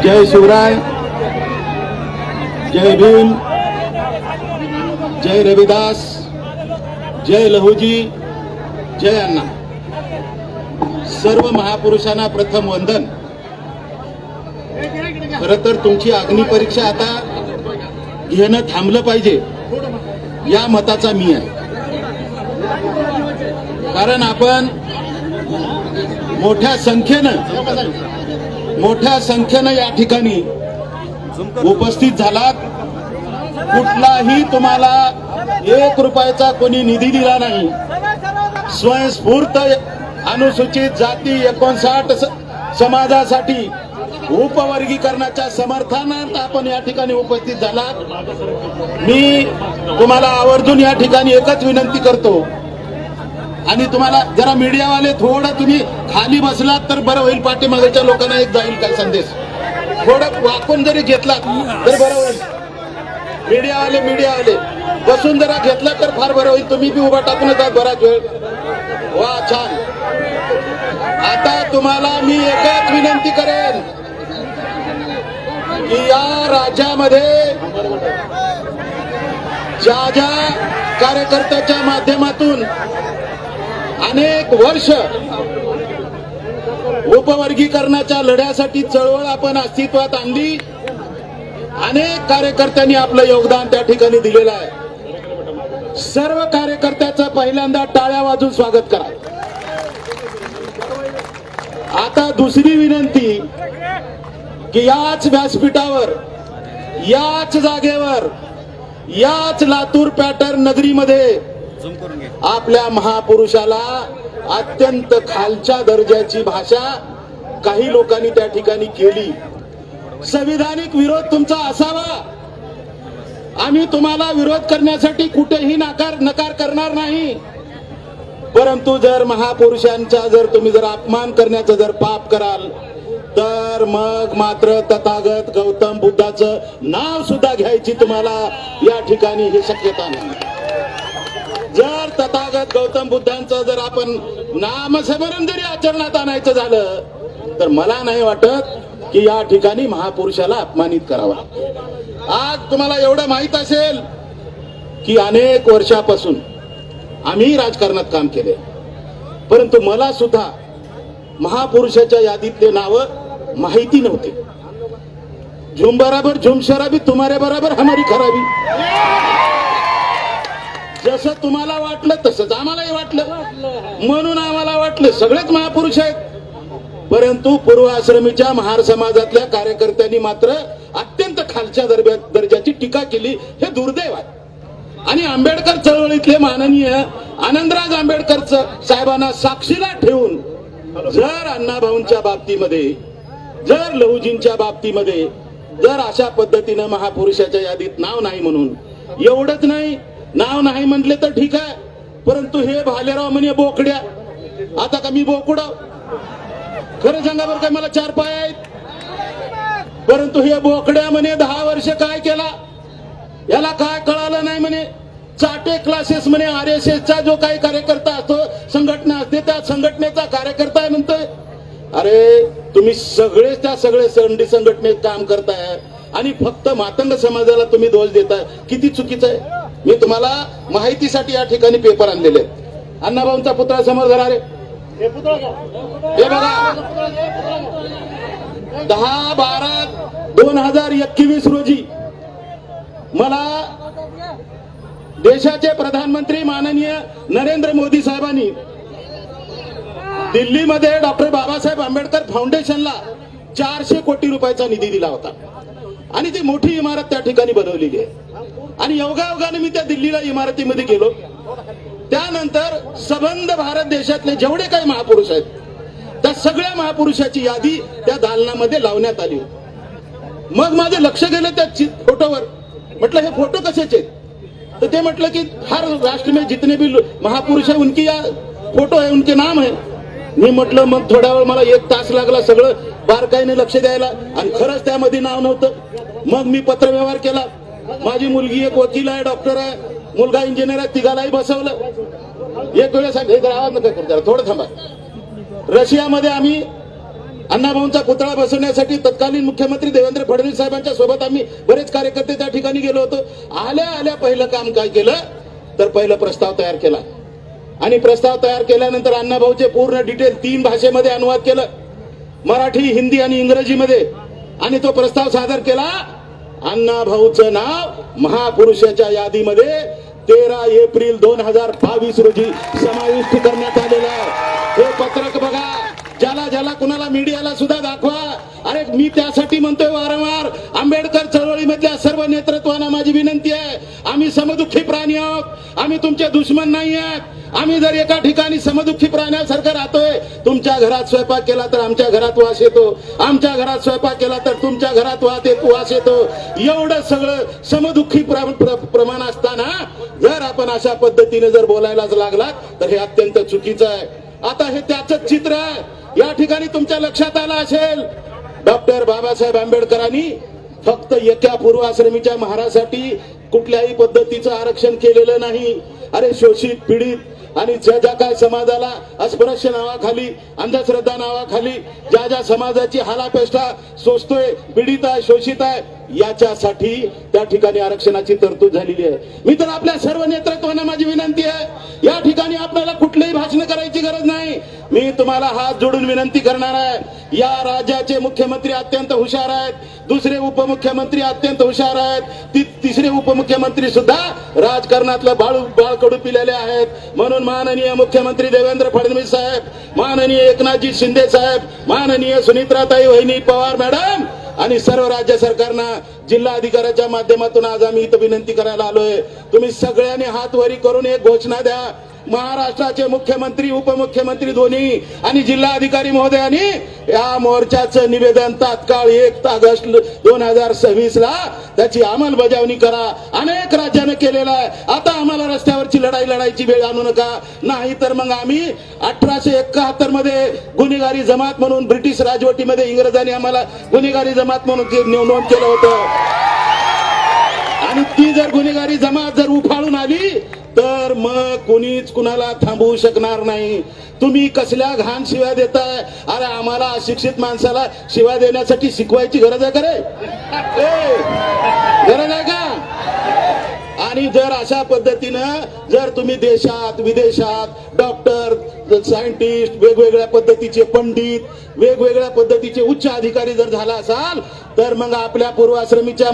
जय शिवराय, जय भीम, जय रविदास, जय लहुजी, जय अण्णा. सर्व महापुरुषांना प्रथम वंदन. खरं तर तुमची अग्निपरीक्षा आता घेणं थांबलं पाहिजे या मताचा मी आहे. कारण आपण मोठ्या संख्येनं या ठिकाणी उपस्थित झालात. कुठलाही तुम्हाला 1 रुपयाचा कोणी निधी दिला नाही. स्वयंस्फूर्त अनुसूचित जाती 59 समाजासाठी उपवर्गीकरणाच्या समर्थनार्थ आपण या ठिकाणी उपस्थित झालात. मी तुम्हाला आवर्जून या ठिकाणी एकच विनंती करतो आणि तुम्हाला जरा मीडियावाले थोडं तुम्ही खाली बसलात तर बरं होईल. पाठीमागच्या लोकांना एक जाईल काय संदेश. थोडं वाकून जरी घेतलात तर बरं होईल. मीडियावाले बसून जरा घेतला तर फार बरं होईल. तुम्ही बी उभा टाकून येतात बराच वेळ. वा, छान. आता तुम्हाला मी एकच विनंती करेन की या राज्यामध्ये ज्या कार्यकर्त्याच्या माध्यमातून अनेक वर्ष उपवर्गीकरणाच्या लढ्यासाठी चळवळ आपण अस्तित्वात आणली. अनेक कार्यकर्त्यांनी आपलं योगदान त्या ठिकाणी दिलेलं आहे. सर्व कार्यकर्त्याचं पहिल्यांदा टाळ्या वाजून स्वागत करा. आता दुसरी विनंती की याच व्यासपीठावर, याच जागेवर, याच लातूर पॅटर्न नगरीमध्ये आपल्या महापुरुषाला अत्यंत खालच्या दर्जाची भाषा काही लोकांनी त्या ठिकाणी केली. संविधानिक विरोध तुमचा असावा. आम्ही तुम्हाला विरोध करण्यासाठी कुठेही नकार करणार नाही. परंतु जर महापुरुषांचा जर तुम्ही जर अपमान करण्याचं जर पाप कराल तर मग मात्र तथागत गौतम बुद्धाचं नाव सुद्धा घ्यायची तुम्हाला या ठिकाणी ही शक्यता नाही. जर तथागत गौतम बुद्धांचं जर आपण नामस्मरण जरी आचरणात आणायचं झालं तर मला नाही वाटत की या ठिकाणी महापुरुषाला अपमानित करावा. आज तुम्हाला एवढं माहित असेल की अनेक वर्षापासून आम्ही राजकारणात काम केले, परंतु मला सुद्धा महापुरुषाच्या यादीतले नाव माहिती नव्हते. झुम बराबर झुम शराबी, तुम्हारे बराबर हमारी खराबी. जसं तुम्हाला वाटलं तसंच आम्हालाही वाटलं. म्हणून आम्हाला वाटलं सगळेच महापुरुष आहेत. परंतु पूर्वाश्रमीच्या महार समाजातल्या कार्यकर्त्यांनी मात्र अत्यंत खालच्या दर्जाची टीका केली. हे दुर्दैव आहे. आणि आंबेडकर चळवळीतले माननीय आनंदराज आंबेडकर साहेबांना साक्षीला ठेवून जर अण्णाभाऊंच्या बाबतीमध्ये, जर लहुजींच्या बाबतीमध्ये जर अशा पद्धतीनं महापुरुषाच्या यादीत नाव नाही म्हणून, एवढंच नाही नाव नाही म्हटले तर ठीक आहे, परंतु हे भालेराव म्हणे बोकड्या. आता का मी बोकडा? खरं सांगा बरं, काय मला 4 पाय आहेत? परंतु हे बोकड्या म्हणे 10 वर्ष काय केला याला काय कळालं नाही म्हणे. चाटे क्लासेस म्हणे RSSचा जो काही कार्यकर्ता असतो, संघटना असते, त्या संघटनेचा कार्यकर्ता आहे म्हणतोय. अरे तुम्ही सगळेच त्या सगळे संघटनेत काम करताय आणि फक्त मातंग समाजाला तुम्ही दोष देताय. किती चुकीचं आहे. मी तुम्हाला माहितीसाठी या ठिकाणी पेपर आणलेले आहेत. अण्णाभाऊंचा पुतळा समोर धरा रे. हे बघा, 10/12/2021 रोजी मला देशाचे प्रधानमंत्री माननीय नरेंद्र मोदी साहेबांनी दिल्लीमध्ये डॉक्टर बाबासाहेब आंबेडकर फाउंडेशनला 400 कोटी रुपयाचा निधी दिला होता आणि ती मोठी इमारत त्या ठिकाणी बनवलेली आहे. आणि योगायोगाने मी त्या दिल्लीला इमारतीमध्ये गेलो. त्यानंतर सबंध भारत देशातले जेवढे काही महापुरुष आहेत त्या सगळ्या महापुरुषाची यादी त्या दालनामध्ये लावण्यात आली होती. मग माझे लक्ष गेलं त्या फोटोवर. म्हटलं हे फोटो कशाचे? तर ते म्हटलं की हर राष्ट्र में जितने भी महापुरुष है उनकी या फोटो है, उनके नाम है. मी म्हटलं मग थोड्या वेळ मला 1 तास लागला सगळं बारकाईने लक्ष द्यायला आणि खरंच त्यामध्ये नाव नव्हतं. मग मी पत्रव्यवहार केला. माझी मुलगी एक वकील आहे, डॉक्टर आहे, मुलगा इंजिनियर आहे, तिघालाही बसवलं. एक वेळेस आवाज नका करू, जरा थोडं थांबा. रशियामध्ये आम्ही अण्णाभाऊंचा पुतळा बसवण्यासाठी तत्कालीन मुख्यमंत्री देवेंद्र फडणवीस साहेबांच्या सोबत आम्ही बरेच कार्यकर्ते त्या ठिकाणी गेलो होतो. आल्या आल्या पहिलं काम काय केलं तर पहिलं प्रस्ताव तयार केला आणि प्रस्ताव तयार केल्यानंतर अण्णाभाऊचे पूर्ण डिटेल 3 भाषेमध्ये अनुवाद केलं, मराठी, हिंदी आणि इंग्रजीमध्ये, आणि तो प्रस्ताव सादर केला. अण्णाभाऊचं नाव महापुरुषाच्या यादीमध्ये 13 एप्रिल 2022 रोजी समाविष्ट करण्यात आलेलं आहे. हे पत्रक बघा, ज्याला ज्याला कुणाला मीडियाला सुद्धा दाखवा. अरे मी त्यासाठी म्हणतोय वारंवार, आंबेडकर चळवळीमधल्या सर्व नेतृत्वांना माझी विनंती आहे, आम्ही समदुःखी प्राणी आहोत, आम्ही तुमचे दुश्मन नाही आहेत. आम्ही जर एका ठिकाणी समदुःखी प्राण्यासारखं राहतोय, तुमच्या घरात स्वयंपाक केला तर आमच्या घरात वास येतो, आमच्या घरात स्वयंपाक केला तर तुमच्या घरात वास येतो. एवढं सगळं समदुःखी प्रमाण असताना जर आपण अशा पद्धतीने जर बोलायलाच लागलात तर हे अत्यंत चुकीचं आहे. आता हे त्याच चित्र आहे. या ठिकाणी तुमच्या लक्षात आलं असेल, डॉक्टर बाबासाहेब आंबेडकरांनी फक्त एका पूर्वाश्रमीच्या महारासाठी कुठल्याही पद्धतीचं आरक्षण केलेलं नाही. अरे शोषित, पीडित आणि ज्या काय समाजाला अस्पृश्य नावाखाली, अंधश्रद्धा नावाखाली ज्या ज्या समाजाची हालापेष्टा सोसतोय, पीडित आहे, शोषित आहे, याच्यासाठी त्या ठिकाणी आरक्षणाची तरतूद झालेली आहे. मी तर आपल्या सर्व नेतृत्वांना माझी विनंती आहे, या ठिकाणी आपल्याला कुठलीही भाषण करायची गरज नाही. मी तुम्हाला हात जोडून विनंती करणार आहे, या राज्याचे मुख्यमंत्री अत्यंत हुशार आहेत, दुसरे उपमुख्यमंत्री अत्यंत हुशार आहेत, तिसरे उपमुख्यमंत्री सुद्धा राजकारणातलं बाळकडू पिलेले आहेत. म्हणून माननीय मुख्यमंत्री देवेंद्र फडणवीस साहेब, माननीय एकनाथजी शिंदे साहेब, माननीय सुनित्राताई वहिनी पवार मॅडम आणि सर्व राज्य सरकारना जिल्हा अधिकाऱ्याच्या माध्यमातून आज आम्ही इथं विनंती करायला आलोय, तुम्ही सगळ्यांनी हात वरी करून एक घोषणा द्या. महाराष्ट्राचे मुख्यमंत्री, उपमुख्यमंत्री दोन्ही आणि जिल्हाधिकारी महोदयांनी या मोर्चाचं निवेदन तात्काळ 1 ऑगस्ट 2026 ला त्याची अंमलबजावणी करा. अनेक राज्यानं केलेला आहे. आता आम्हाला रस्त्यावरची लढाई लढायची वेळ आणू नका, नाही तर मग आम्ही 1871 मध्ये गुन्हेगारी जमात म्हणून ब्रिटिश राजवटीमध्ये इंग्रजांनी आम्हाला गुन्हेगारी जमात म्हणून नोंद केलं होतं, आणि ती जर गुन्हेगारी जमात जर उफाळून आली तर मग कोणीच कुणाला थांबवू शकणार नाही. तुम्ही कसल्या घाण शिव्या देताय? अरे आम्हाला अशिक्षित माणसाला शिव्या देण्यासाठी शिकवायची गरज आहे का रे? गरज आहे का? आणि जर अशा पद्धतीनं जर तुम्ही देशात विदेशात डॉक्टर, सायंटिस्ट, वेगवेगळ्या पद्धतीचे पंडित, वेगवेगळ्या पद्धतीचे उच्च अधिकारी जर झाला असाल तर मग आपल्या पूर्वाश्रमीच्या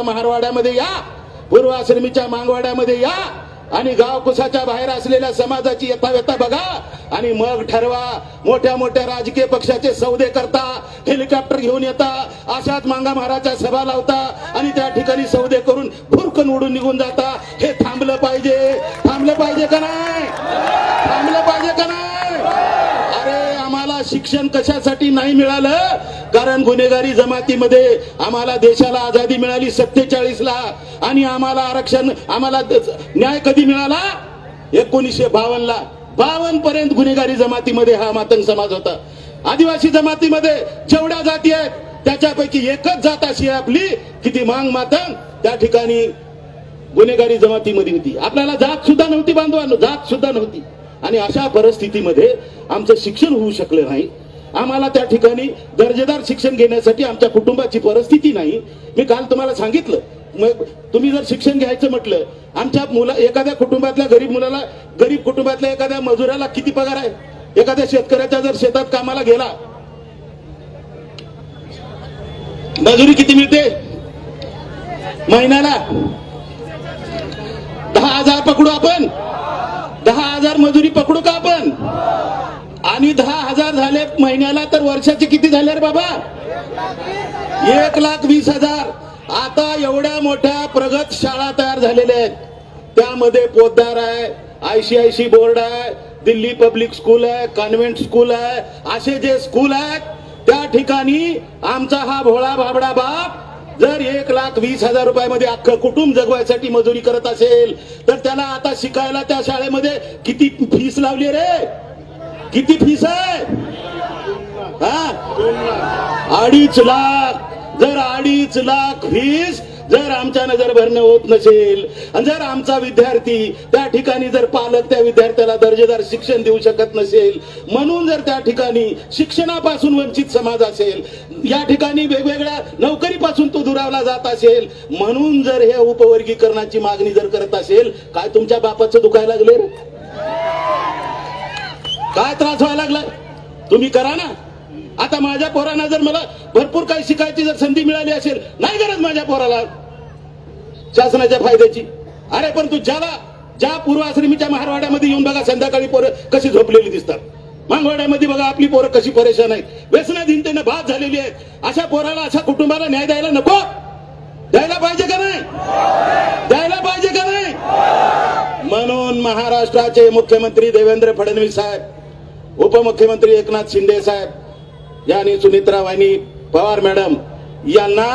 महारवाड्यामध्ये या, पूर्वाश्रमीच्या मागवाड्यामध्ये या आणि गाव कुसाच्या बाहेर असलेल्या समाजाची यथाव्यथा बघा आणि मग ठरवा. मोठ्या मोठ्या राजकीय पक्षाचे सौदे करता, हेलिकॉप्टर घेऊन येता, अशाच मांगा महाराजच्या सभा लावता आणि त्या ठिकाणी सौदे करून फुरकन उडून निघून जाता. हे थांबलं पाहिजे. थांबलं पाहिजे का नाही? थांबलं पाहिजे का नाही? अरे आम्हाला शिक्षण कशासाठी नाही मिळालं? कारण गुन्हेगारी जमातीमध्ये आम्हाला देशाला आझादी मिळाली 47 ला आणि आम्हाला आरक्षण, आम्हाला न्याय कधी मिळाला? 1952 ला. 52 पर्यंत गुन्हेगारी जमातीमध्ये हा मातंग समाज होता. आदिवासी जमातीमध्ये जेवढ्या जाती आहेत त्याच्यापैकी एकच जात अशी आहे आपली की ती मांग मातंग त्या ठिकाणी गुन्हेगारी जमातीमध्ये होती. आपल्याला जात सुद्धा नव्हती बांधवांनो, जात सुद्धा नव्हती. आणि अशा परिस्थितीमध्ये आमचं शिक्षण होऊ शकलं नाही. आम्हाला त्या ठिकाणी दर्जेदार शिक्षण घेण्यासाठी आमच्या कुटुंबाची परिस्थिती नाही. मी काल तुम्हाला सांगितलं, मग तुम्ही जर शिक्षण घ्यायचं म्हटलं, आमच्या एखाद्या कुटुंबातल्या गरीब मुलाला, गरीब कुटुंबातल्या एखाद्या मजुराला किती पगार आहे? एखाद्या शेतकऱ्याच्या जर शेतात कामाला गेला, मजुरी किती मिळते महिन्याला? 10,000 पकडू आपण, 10,000 मजुरी पकडू का आपण? आणि 10,000 झाले महिन्याला तर वर्षाचे किती झाले रे बाबा? 1,20,000. आता एवढ्या मोठ्या प्रगत शाळा तयार झालेल्या आहेत, त्यामध्ये पोद्दार आहे, ICIC बोर्ड आहे, दिल्ली पब्लिक स्कूल आहे, कॉन्व्हेंट स्कूल आहे, असे जे स्कूल आहेत त्या ठिकाणी आमचा हा भोळा भाबडा बाप जर 1,20,000 रुपयामध्ये अख्खं कुटुंब जगवायसाठी मजुरी करत असेल तर त्याला आता शिकायला त्या शाळेमध्ये किती फीस लावली रे? किती फीस आहे? 2.5 लाख. जर 2.5 लाख फीस जर आमच्या नजर भरणं होत नसेल आणि जर आमचा विद्यार्थी त्या ठिकाणी जर पालक त्या विद्यार्थ्याला दर्जेदार शिक्षण देऊ शकत नसेल, म्हणून जर त्या ठिकाणी शिक्षणापासून वंचित समाज असेल, या ठिकाणी वेगवेगळ्या नोकरीपासून तो दुरावला जात असेल, म्हणून जर हे उपवर्गीकरणाची मागणी जर करत असेल, काय तुमच्या बापाचं दुखायला लागले रे? काय त्रास व्हायला लागलाय? तुम्ही करा ना. आता माझ्या पोरांना जर मला भरपूर काही शिकायची जर संधी मिळाली असेल, नाही गरज माझ्या पोराला शासनाच्या फायद्याची. अरे पण तू ज्या पूर्वाश्रमीच्या महारवाड्यामध्ये येऊन बघा, संध्याकाळी पोरं कशी झोपलेली दिसतात. मांगवाड्यामध्ये बघा आपली पोरं कशी परेशान आहेत, व्यसनाधीनतेने बाद झालेली आहेत. अशा पोराला, अशा कुटुंबाला न्याय द्यायला नको? द्यायला पाहिजे का नाही? द्यायला पाहिजे का नाही? म्हणून महाराष्ट्राचे मुख्यमंत्री देवेंद्र फडणवीस साहेब, उपमुख्यमंत्री एकनाथ शिंदे साहेब यांनी सुनीत्रा वाहिनी पवार मॅडम यांना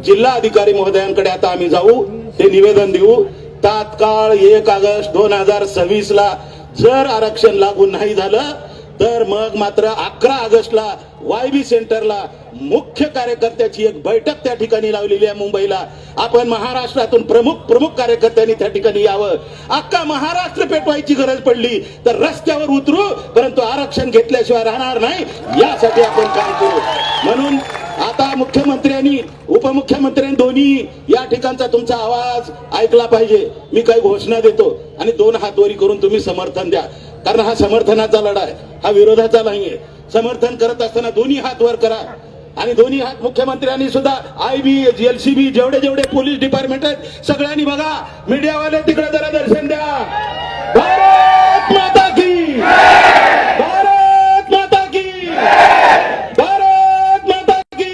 जिल्हा अधिकारी महोदयांकडे आता आम्ही जाऊ, ते निवेदन देऊ. तात्काळ 1 ऑगस्ट 2026 ला जर आरक्षण लागू नाही झालं तर मग मात्र 11 ऑगस्टला YB सेंटरला मुख्य कार्यकर्त्याची एक बैठक त्या ठिकाणी लावलेली आहे मुंबईला. आपण महाराष्ट्रातून प्रमुख कार्यकर्त्यांनी त्या ठिकाणी यावं. अख्खा महाराष्ट्र पेटवायची गरज पडली तर रस्त्यावर उतरू, परंतु आरक्षण घेतल्याशिवाय राहणार नाही, यासाठी आपण काम करू. म्हणून आता मुख्यमंत्र्यांनी, उपमुख्यमंत्र्यांनी दोन्ही या ठिकाणचा तुमचा आवाज ऐकला पाहिजे. मी काही घोषणा देतो आणि 2 हात वरी करून तुम्ही समर्थन द्या, कारण हा समर्थनाचा लढा आहे, हा विरोधाचा नाहीये. समर्थन करत असताना दोन्ही हात वर करा आणि दोन्ही हात मुख्यमंत्र्यांनी सुद्धा IB, LCB जेवढे पोलीस डिपार्टमेंट आहेत सगळ्यांनी बघा, मीडियावाले तिकडे जरा दर्शन द्या. भारत माता की, भारत माता की, भारत माता की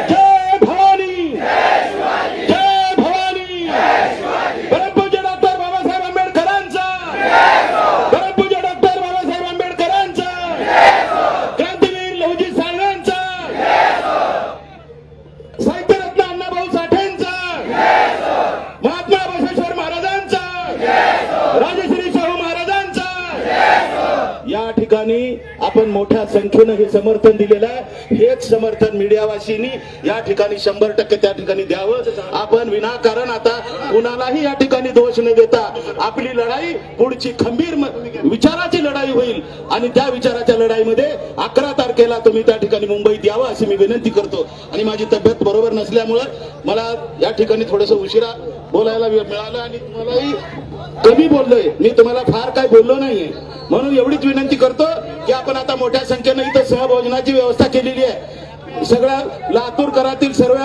जय भवानी, जय भवानी. परमपूज्य डॉक्टर बाबासाहेब आंबेडकरांचा, परमपूज्य डॉक्टर बाबासाहेब आंबेडकरांचा, क्रांतीवीर लहुजी साळव्यांचा, साहित्यरत्न अण्णाभाऊ साठेंचा, महात्मा बसवेश्वर महाराजांचा, राजश्री शाहू महाराजांचा. या ठिकाणी आपण मोठ्या संख्येनं हे समर्थन दिलेलं आहे. हेच समर्थन मीडियावासींनी या ठिकाणी 100% त्या ठिकाणी द्यावं. आपण विनाकारण आता कुणालाही या ठिकाणी दोष न देता आपली लढाई पुढची खंबीर विचाराची लढाई होईल आणि त्या विचाराच्या लढाईमध्ये 11 तारखेला तुम्ही त्या ठिकाणी मुंबईत यावं अशी मी विनंती करतो. आणि माझी तब्येत बरोबर नसल्यामुळं मला या ठिकाणी थोडंसं उशिरा बोलायला वेळ मिळाला आणि तुम्हालाही कमी बोललोय, मी तुम्हाला फार काय बोललो नाहीये. म्हणून एवढीच विनंती करतो की आपण आता मोठ्या संख्येनं इथं सहभोजनाची व्यवस्था केलेली आहे. सगळ्या लातूरकरातील सर्व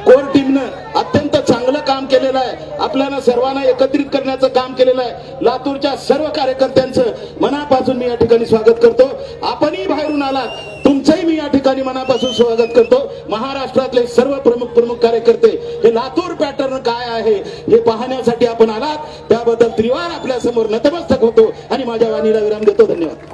कोर टीमनं अत्यंत चांगलं काम केलेलं आहे. आपल्याला सर्वांना एकत्रित करण्याचं काम केलेलं आहे. लातूरच्या सर्व कार्यकर्त्यांचं मनापासून मी या ठिकाणी स्वागत करतो. आपणही बाहेरून आलात, तुमचंही मी या ठिकाणी मनापासून स्वागत करतो. महाराष्ट्रातले सर्व प्रमुख कार्यकर्ते हे लातूर पॅटर्न काय आहे हे पाहण्यासाठी आपण आलात, त्याबद्दल त्रिवार आपल्या समोर नतमस्तक होतो आणि माझ्या वाणीला विराम देतो. धन्यवाद.